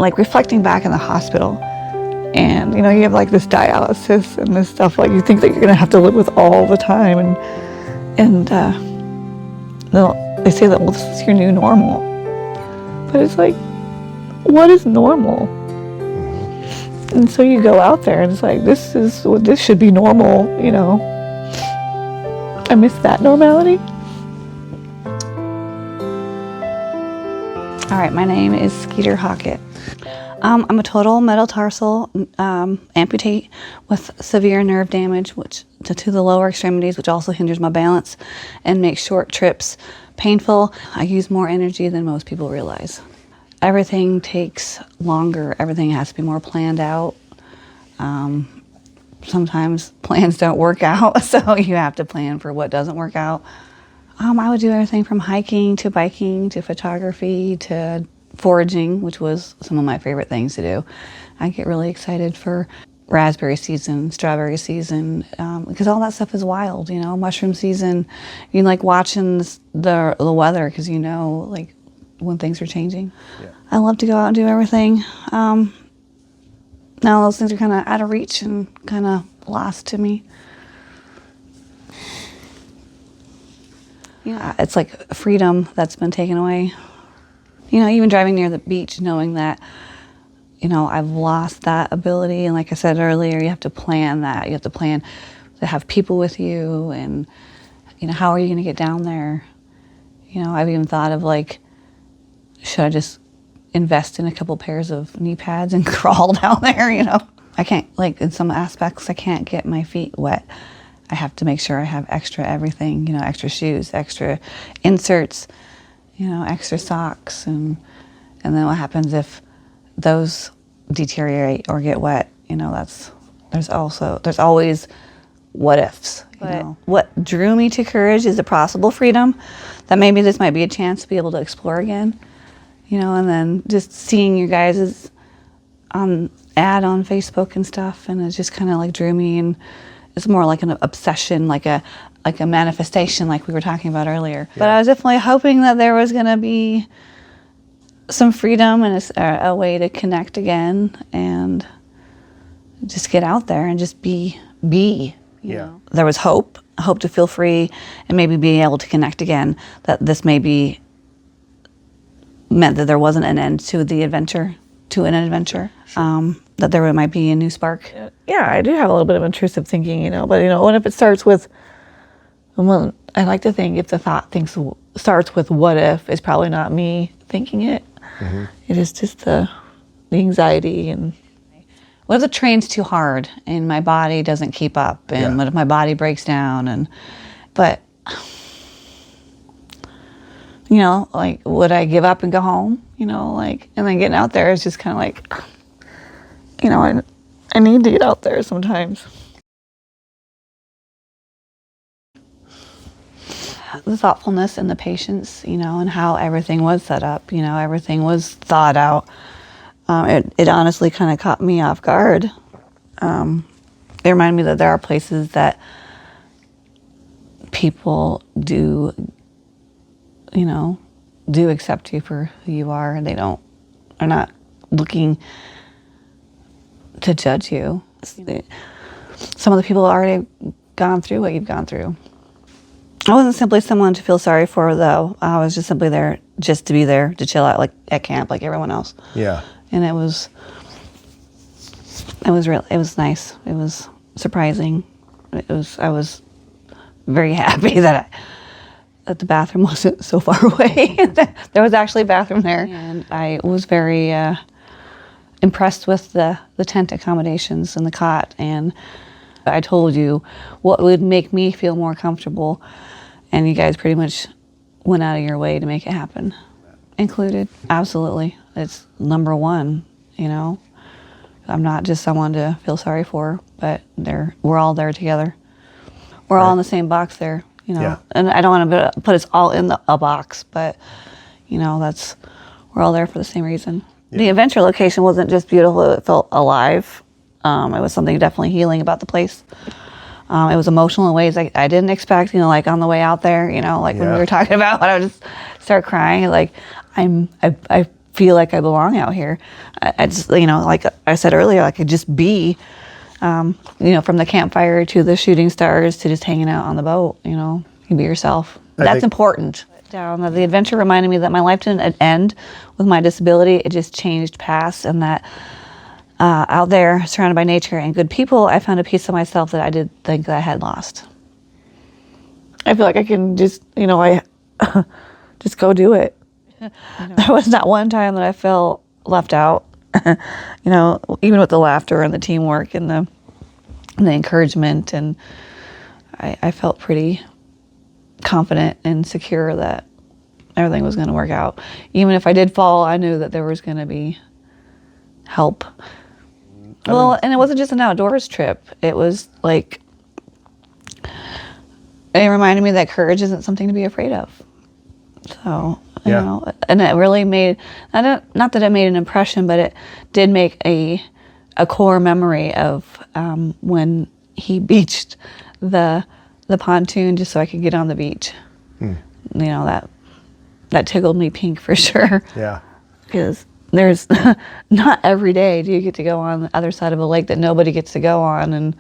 like reflecting back in the hospital, and you know, you have like this dialysis and this stuff, like you think that you're gonna have to live with all the time, and they say that, well, this is your new normal, but it's like, what is normal? And so you go out there and it's like, this should be normal, you know. I miss that normality. All right, my name is Skeeter Hockett. I'm a total metatarsal amputee with severe nerve damage, which to the lower extremities, which also hinders my balance and makes short trips painful. I use more energy than most people realize. Everything takes longer. Everything has to be more planned out. Sometimes plans don't work out, so you have to plan for what doesn't work out. I would do everything from hiking to biking to photography to foraging, which was some of my favorite things to do. I get really excited for raspberry season, strawberry season, because all that stuff is wild, you know. Mushroom season, you like watching the weather because you know, like, when things are changing. Yeah. I love to go out and do everything. Now those things are kind of out of reach and kind of lost to me. Yeah, it's like freedom that's been taken away. You know, even driving near the beach, knowing that, you know, I've lost that ability. And like I said earlier, you have to plan that. You have to plan to have people with you, and, you know, how are you going to get down there? You know, I've even thought of, like, should I just invest in a couple pairs of knee pads and crawl down there, you know? I can't, like, in some aspects, I can't get my feet wet. I have to make sure I have extra everything, you know, extra shoes, extra inserts, you know, extra socks. And then what happens if those deteriorate or get wet? You know, there's always what ifs, you know. What drew me to courage is a possible freedom, that maybe this might be a chance to be able to explore again. You know, and then just seeing you guys' ad on Facebook and stuff, and it just kind of like drew me, and it's more like an obsession, like a manifestation, like we were talking about earlier. Yeah. But I was definitely hoping that there was going to be some freedom and a way to connect again, and just get out there and just be. You know? There was hope to feel free and maybe be able to connect again. That this maybe meant that there wasn't an end to the adventure, Sure. That there might be a new spark. Yeah, I do have a little bit of intrusive thinking, you know, but, you know, what if it starts with, well, I like to think if the thought starts with what if, it's probably not me thinking it. Mm-hmm. It is just the anxiety. And what if the train's too hard and my body doesn't keep up, and what if my body breaks down, but you know, like, would I give up and go home? You know, like, and then getting out there is just kind of like, you know, I need to get out there sometimes. The thoughtfulness and the patience, you know, and how everything was set up, you know, everything was thought out. It honestly kind of caught me off guard. It reminded me that there are places that people do accept you for who you are, and are not looking to judge you. Some of the people already gone through what you've gone through. I wasn't simply someone to feel sorry for, though. I was just simply there just to be there, to chill out, like at camp, like everyone else. Yeah. And it was nice. It was surprising. I was very happy that the bathroom wasn't so far away. There was actually a bathroom there. And I was very impressed with the tent accommodations and the cot. And I told you what would make me feel more comfortable. And you guys pretty much went out of your way to make it happen. Included, absolutely. It's number one, you know. I'm not just someone to feel sorry for, but we're all there together. We're all in the same box there. You know, yeah. And I don't want to put us all in a box, but, you know, we're all there for the same reason. Yeah. The adventure location wasn't just beautiful, it felt alive. It was something definitely healing about the place. It was emotional in ways I didn't expect, you know, like on the way out there, you know, like when we were talking about when I would just start crying, like I feel like I belong out here. I just, like I said earlier, I could just be, from the campfire to the shooting stars to just hanging out on the boat, you can be yourself. That's important. The adventure reminded me that my life didn't end with my disability. It just changed paths, and that out there, surrounded by nature and good people, I found a piece of myself that I did think that I had lost. I feel like I can just, I just go do it. There was not one time that I felt left out, even with the laughter and the teamwork and the encouragement, and I felt pretty confident and secure that everything was going to work out. Even if I did fall, I knew that there was going to be help. Well, and it wasn't just an outdoors trip. It was like, it reminded me that courage isn't something to be afraid of. So, and it really made, not that it made an impression, but it did make a core memory of when he beached the pontoon just so I could get on the beach. That tickled me pink for sure. Yeah. Because there's not every day do you get to go on the other side of a lake that nobody gets to go on and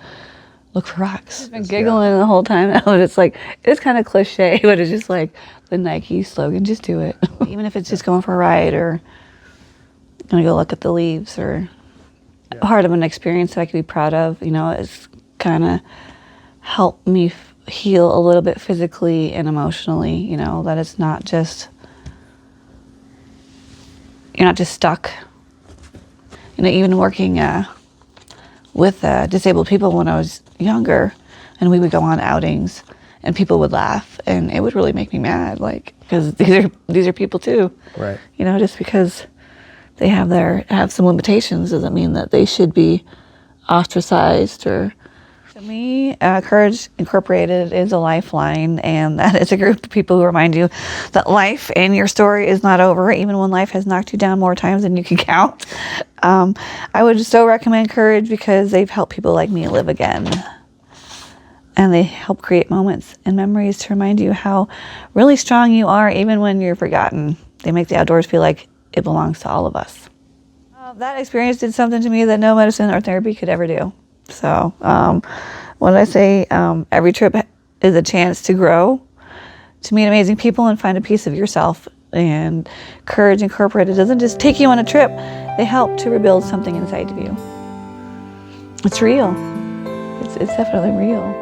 look for rocks. I've been giggling the whole time. It's kind of cliche, but it's just like the Nike slogan, just do it. Even if it's just going for a ride or gonna go look at the leaves, or part of an experience that I could be proud of, it's kind of helped me heal a little bit physically and emotionally, that it's not just, you're not just stuck. Even working with disabled people when I was younger, and we would go on outings and people would laugh, and it would really make me mad, because these are people too. Right. Just because they have some limitations doesn't mean that they should be ostracized. Or to me, Courage Incorporated is a lifeline, and that is a group of people who remind you that life and your story is not over, even when life has knocked you down more times than you can count. I would so recommend Courage because they've helped people like me live again. And they help create moments and memories to remind you how really strong you are, even when you're forgotten. They make the outdoors feel like it belongs to all of us. That experience did something to me that no medicine or therapy could ever do. So when I say every trip is a chance to grow, to meet amazing people and find a piece of yourself. And Courage Incorporated doesn't just take you on a trip, they help to rebuild something inside of you. It's real. It's definitely real.